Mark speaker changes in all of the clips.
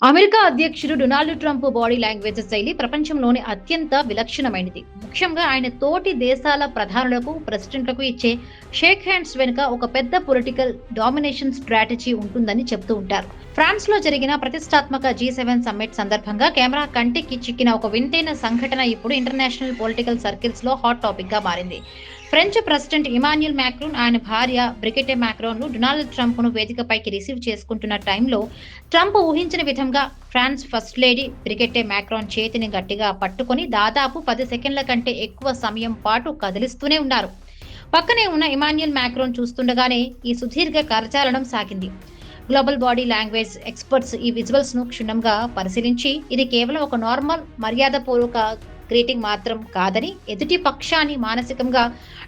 Speaker 1: America అధ్యక్షుడు Donald Trump body language శైలి ప్రపంచంలోనే అత్యంత విలక్షణమైనది. ముఖ్యంగా ఆయన తోటి దేశాల ప్రధానులకు, ప్రెసిడెంట్లకు ఇచ్చే షేక్ హ్యాండ్స్ వెనుక ఒక పెద్ద పొలిటికల్ డామినేషన్ స్ట్రాటజీ ఉంటుందని చెప్తూ ఉంటారు. ఫ్రాన్స్ లో జరిగిన ప్రతిష్టాత్మక G7 సమ్మిట్ సందర్భంగా కెమెరా కంటికి చిక్కిన ఒక వింతైన సంఘటన ఇప్పుడు ఇంటర్నేషనల్ పొలిటికల్ సర్కిల్స్ లో హాట్ టాపిక్ గా మారింది. ఫ్రెంచ్ ప్రెసిడెంట్ ఇమాన్యుయల్ మాక్రోన్, ఆయన భార్య బ్రిగిటే మాక్రోన్లు డొనాల్డ్ ట్రంప్ ను వేదికపైకి రిసీవ్ చేసుకుంటున్న టైంలో ట్రంప్ ఊహించిన విధంగా ఫ్రాన్స్ ఫస్ట్ లేడీ బ్రిగిటే మాక్రోన్ చేతిని గట్టిగా పట్టుకొని దాదాపు 10 సెకండ్ల కంటే ఎక్కువ సమయం పాటు కదిలిస్తూనే ఉన్నారు. పక్కనే ఉన్న ఇమాన్యుయల్ మాక్రోన్ చూస్తుండగానే ఈ సుదీర్ఘ కరచాలనం సాగింది. గ్లోబల్ బాడీ లాంగ్వేజ్ ఎక్స్పర్ట్స్ ఈ విజువల్స్ ను క్షుణ్ణంగా పరిశీలించి ఇది కేవలం ఒక నార్మల్ మర్యాదపూర్వక గ్రీటింగ్ మాత్రం కాదని, ఎదుటి పక్షాన్ని మానసికంగా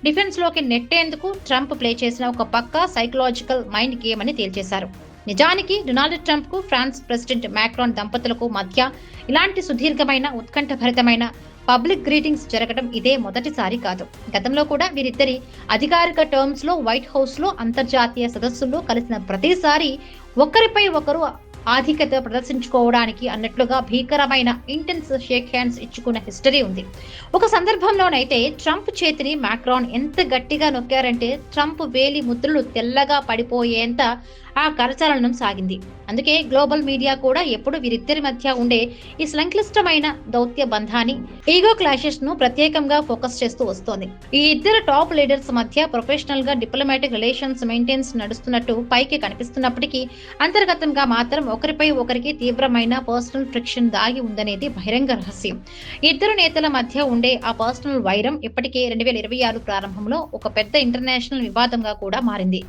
Speaker 1: డిఫెన్స్ లోకి నెట్టేందుకు ట్రంప్ ప్లే చేసిన ఒక పక్కా సైకలాజికల్ మైండ్ గేమ్ అని తేల్చేశారు. నిజానికి డొనాల్డ్ ట్రంప్ కు ఫ్రాన్స్ ప్రెసిడెంట్ మాక్రాన్ దంపతులకు మధ్య ఇలాంటి సుదీర్ఘమైన ఉత్కంఠభరితమైన పబ్లిక్ గ్రీటింగ్స్ జరగడం ఇదే మొదటిసారి కాదు. గతంలో కూడా వీరిద్దరి అధికారిక టర్మ్స్ లో వైట్ హౌస్ లో అంతర్జాతీయ సదస్సుల్లో కలిసిన ప్రతిసారి ఒకరిపై ఒకరు ఆధిక్యత ప్రదర్శించుకోవడానికి అన్నట్లుగా భీకరమైన ఇంటెన్స్ షేక్ హ్యాండ్స్ ఇచ్చుకున్న హిస్టరీ ఉంది. ఒక సందర్భంలోనైతే ట్రంప్ చేతిని మాక్రాన్ ఎంత గట్టిగా నొక్కారంటే ట్రంప్ వేలి ముద్రలు తెల్లగా పడిపోయేంత ఆ కరచాలనం సాగింది. అందుకే గ్లోబల్ మీడియా కూడా ఎప్పుడు వీరిద్దరి మధ్య ఉండే ఈ సంక్లిష్టమైన దౌత్య బంధాన్ని, ఈగో క్లాషెస్ ను ప్రత్యేకంగా ఫోకస్ చేస్తూ వస్తోంది. ఈ ఇద్దరు టాప్ లీడర్స్ మధ్య ప్రొఫెషనల్ గా డిప్లొమాటిక్ రిలేషన్స్ మెయింటైన్స్ నడుస్తున్నట్టు పైకి కనిపిస్తున్నప్పటికీ అంతర్గతంగా మాత్రం ఒకరిపై ఒకరికి తీవ్రమైన పర్సనల్ ఫ్రిక్షన్ దాగి ఉందనేది బహిరంగ రహస్యం. ఇద్దరు నేతల మధ్య ఉండే ఆ పర్సనల్ వైరం ఇప్పటికే 2026 ప్రారంభంలో ఒక పెద్ద ఇంటర్నేషనల్ వివాదంగా కూడా మారింది.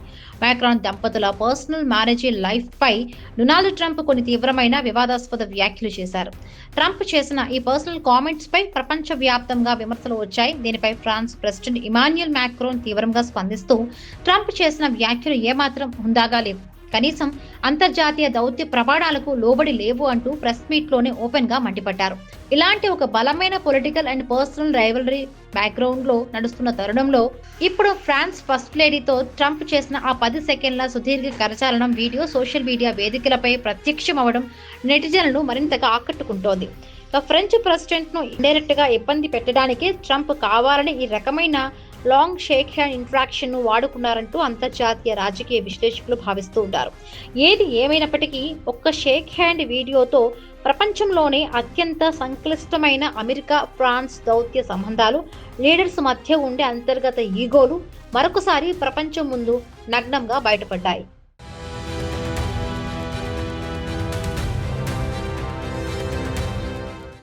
Speaker 1: మాక్రాన్ దంపతుల పర్సనల్ మ్యారేజీ లైఫ్ పై డొనాల్డ్ ట్రంప్ కొన్ని తీవ్రమైన వివాదాస్పద వ్యాఖ్యలు చేశారు. ట్రంప్ చేసిన ఈ పర్సనల్ కామెంట్స్ పై ప్రపంచ వ్యాప్తంగా విమర్శలు వచ్చాయి. దీనిపై ఫ్రాన్స్ ప్రెసిడెంట్ ఇమాన్యుయల్ మాక్రోన్ తీవ్రంగా స్పందిస్తూ ట్రంప్ చేసిన వ్యాఖ్యలు ఏమాత్రం హుందాగా లేవు, కనీసం అంతర్జాతీయ దౌత్య ప్రమాణాలకు లోబడి లేవు అంటూ ప్రెస్ మీట్ లోనే ఓపెన్ గా మండిపడ్డారు. ఇలాంటి ఒక బలమైన political and personal rivalry background లో నడుస్తున్న తరుణంలో ఇప్పుడు ఫ్రాన్స్ ఫస్ట్ లేడీతో ట్రంప్ చేసిన ఆ 10 సెకండ్ల సుదీర్ఘ కరచాలనం వీడియో సోషల్ మీడియా వేదికలపై ప్రత్యక్షమవడం నెటిజన్లను మరింతగా ఆకట్టుకుంటోంది. ఫ్రెంచ్ ప్రెసిడెంట్ ను ఇండైరెక్ట్ గా ఇబ్బంది పెట్టడానికి ట్రంప్ కావాలని ఈ రకమైన లాంగ్ షేక్ హ్యాండ్ ఇంట్రాక్షన్ ను వాడుకున్నారంటూ అంతర్జాతీయ రాజకీయ విశ్లేషకులు భావిస్తూ ఉంటారు. ఏది ఏమైనప్పటికీ ఒక్క షేక్ హ్యాండ్ వీడియోతో ప్రపంచంలోనే అత్యంత సంక్లిష్టమైన అమెరికా ఫ్రాన్స్ దౌత్య సంబంధాలు, లీడర్స్ మధ్య ఉండే అంతర్గత ఈగోలు మరొకసారి ప్రపంచం ముందు నగ్నంగా బయటపడ్డాయి.